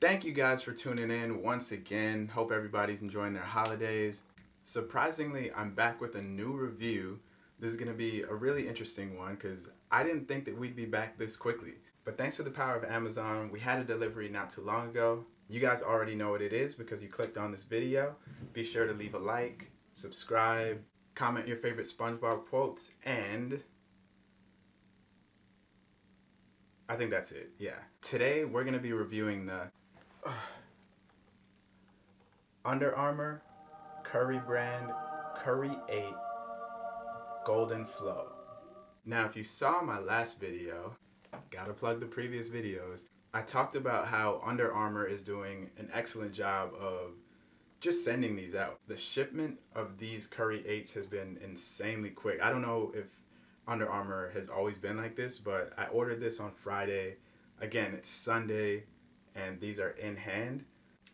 Thank you guys for tuning in once again. Hope everybody's enjoying their holidays. Surprisingly, I'm back with a new review. This is going to be a really interesting one because I didn't think that we'd be back this quickly. But thanks to the power of Amazon, we had a delivery not too long ago. You guys already know what it is because you clicked on this video. Be sure to leave a like, subscribe, comment your favorite SpongeBob quotes, and I think that's it, yeah. Today we're going to be reviewing the Under Armour Curry brand Curry 8 Golden Flow. Now if you saw my last video, gotta plug the previous videos, I talked about how Under Armour is doing an excellent job of just sending these out. The shipment of these Curry 8s has been insanely quick. I don't know if Under Armour has always been like this, but I ordered this on Friday. Again, it's Sunday, and these are in hand.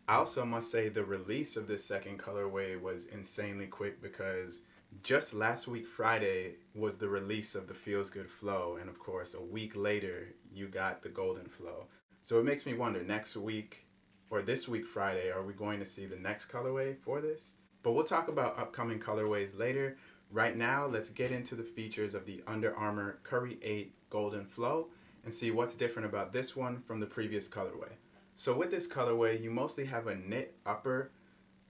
I also must say the release of this second colorway was insanely quick because just last week Friday was the release of the Feels Good Flow, and of course a week later you got the Golden Flow. So it makes me wonder, next week or this week Friday, are we going to see the next colorway for this? But we'll talk about upcoming colorways later. Right now, let's get into the features of the Under Armour Curry 8 Golden Flow and see what's different about this one from the previous colorway. So with this colorway, you mostly have a knit upper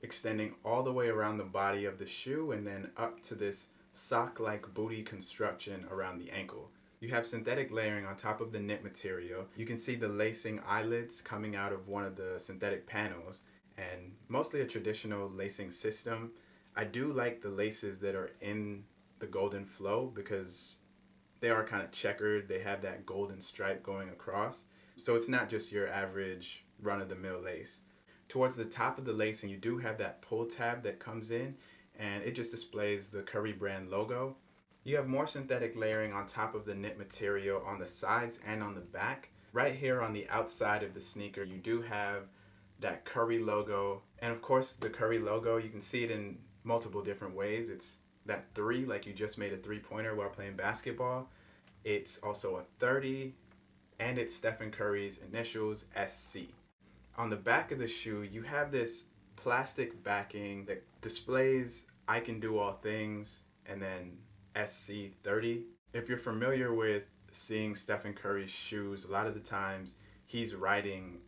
extending all the way around the body of the shoe and then up to this sock-like booty construction around the ankle. You have synthetic layering on top of the knit material. You can see the lacing eyelets coming out of one of the synthetic panels, and mostly a traditional lacing system. I do like the laces that are in the Golden Flow because they are kind of checkered. They have that golden stripe going across. So it's not just your average run-of-the-mill lace. Towards the top of the lacing, you do have that pull tab that comes in, and it just displays the Curry brand logo. You have more synthetic layering on top of the knit material on the sides and on the back. Right here on the outside of the sneaker, you do have that Curry logo. And of course, the Curry logo, you can see it in multiple different ways. It's that 3, like you just made a three-pointer while playing basketball. It's also a 30, and it's Stephen Curry's initials, SC. On the back of the shoe, you have this plastic backing that displays I can do all things and then SC30. If you're familiar with seeing Stephen Curry's shoes, a lot of the times he's writing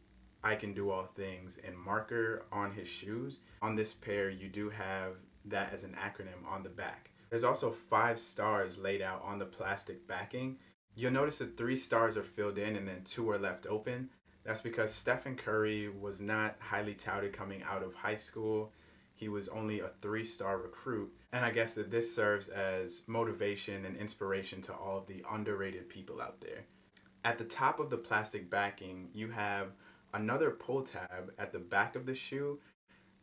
I can do all things in marker on his shoes. On this pair, you do have that as an acronym on the back. There's also 5 stars laid out on the plastic backing. You'll notice that 3 stars are filled in and then 2 are left open. That's because Stephen Curry was not highly touted coming out of high school. He was only a 3-star recruit. And I guess that this serves as motivation and inspiration to all of the underrated people out there. At the top of the plastic backing, you have another pull tab at the back of the shoe.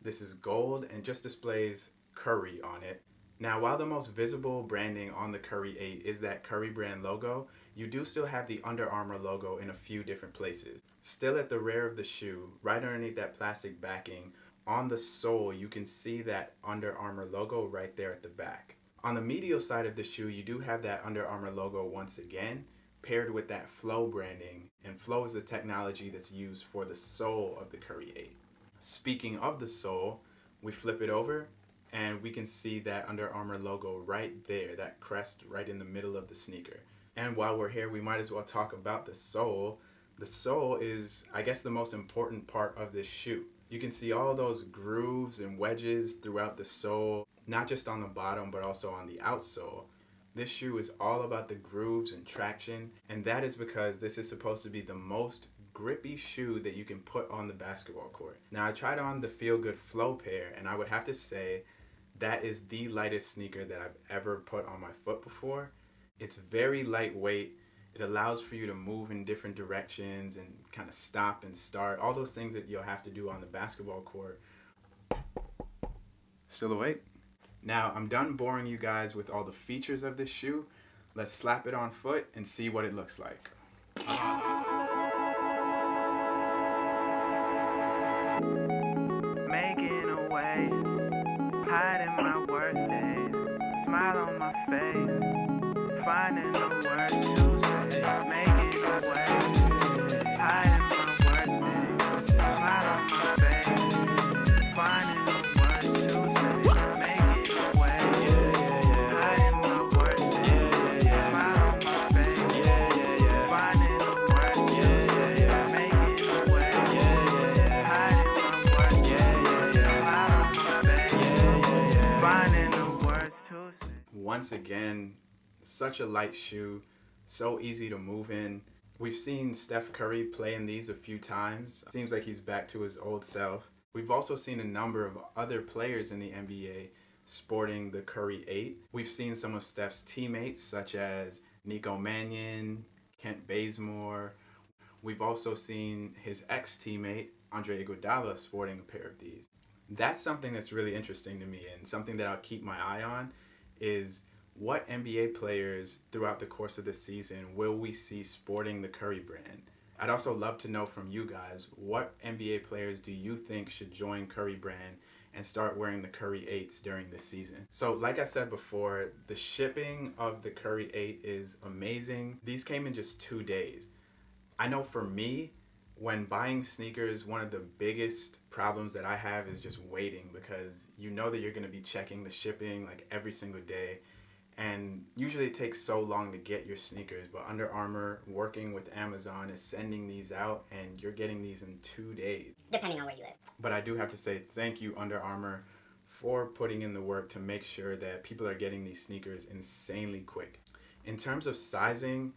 This is gold and just displays Curry on it. Now, while the most visible branding on the Curry 8 is that Curry brand logo, you do still have the Under Armour logo in a few different places. Still at the rear of the shoe, right underneath that plastic backing, on the sole, you can see that Under Armour logo right there at the back. On the medial side of the shoe, you do have that Under Armour logo once again, paired with that Flow branding, and Flow is the technology that's used for the sole of the Curry 8. Speaking of the sole, we flip it over, and we can see that Under Armour logo right there, that crest right in the middle of the sneaker. And while we're here, we might as well talk about the sole. The sole is, I guess, the most important part of this shoe. You can see all those grooves and wedges throughout the sole, not just on the bottom, but also on the outsole. This shoe is all about the grooves and traction, and that is because this is supposed to be the most grippy shoe that you can put on the basketball court. Now, I tried on the Feel Good Flow pair, and I would have to say that is the lightest sneaker that I've ever put on my foot before. It's very lightweight. It allows for you to move in different directions and kind of stop and start, all those things that you'll have to do on the basketball court. Still awake? Now, I'm done boring you guys with all the features of this shoe. Let's slap it on foot and see what it looks like. Making a way, hiding my worst days, smile on my face, finding the words to say. Making a way, hiding my worst days, smile once again, such a light shoe, so easy to move in. We've seen Steph Curry play in these a few times. Seems like he's back to his old self. We've also seen a number of other players in the NBA sporting the Curry 8. We've seen some of Steph's teammates such as Nico Mannion, Kent Bazemore. We've also seen his ex-teammate Andre Iguodala sporting a pair of these. That's something that's really interesting to me, and something that I'll keep my eye on is what NBA players throughout the course of the season will we see sporting the Curry brand. I'd also love to know from you guys, what NBA players do you think should join Curry brand and start wearing the Curry 8s during the season? So like I said before, the shipping of the Curry 8 is amazing. These came in just 2 days. I know for me, when buying sneakers, one of the biggest problems that I have is just waiting, because you know that you're going to be checking the shipping like every single day. And usually it takes so long to get your sneakers, but Under Armour, working with Amazon, is sending these out and you're getting these in 2 days. Depending on where you live. But I do have to say thank you, Under Armour, for putting in the work to make sure that people are getting these sneakers insanely quick. In terms of sizing,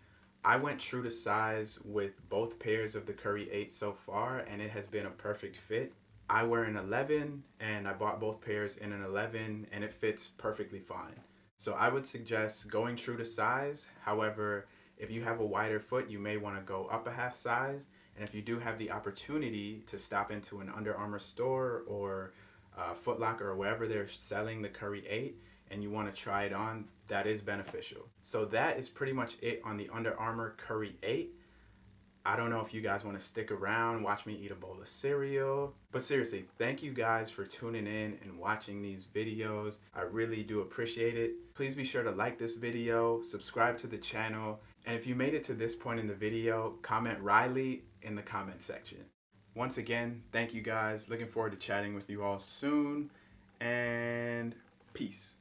I went true to size with both pairs of the Curry 8 so far, and it has been a perfect fit. I wear an 11, and I bought both pairs in an 11, and it fits perfectly fine. So I would suggest going true to size. However, if you have a wider foot, you may want to go up a half size. And if you do have the opportunity to stop into an Under Armour store or Foot Locker or wherever they're selling the Curry 8 and you want to try it on, that is beneficial. So that is pretty much it on the Under Armour Curry 8. I don't know if you guys want to stick around, watch me eat a bowl of cereal. But seriously, thank you guys for tuning in and watching these videos. I really do appreciate it. Please be sure to like this video, subscribe to the channel, and if you made it to this point in the video, comment Riley in the comment section. Once again, thank you guys. Looking forward to chatting with you all soon, and peace.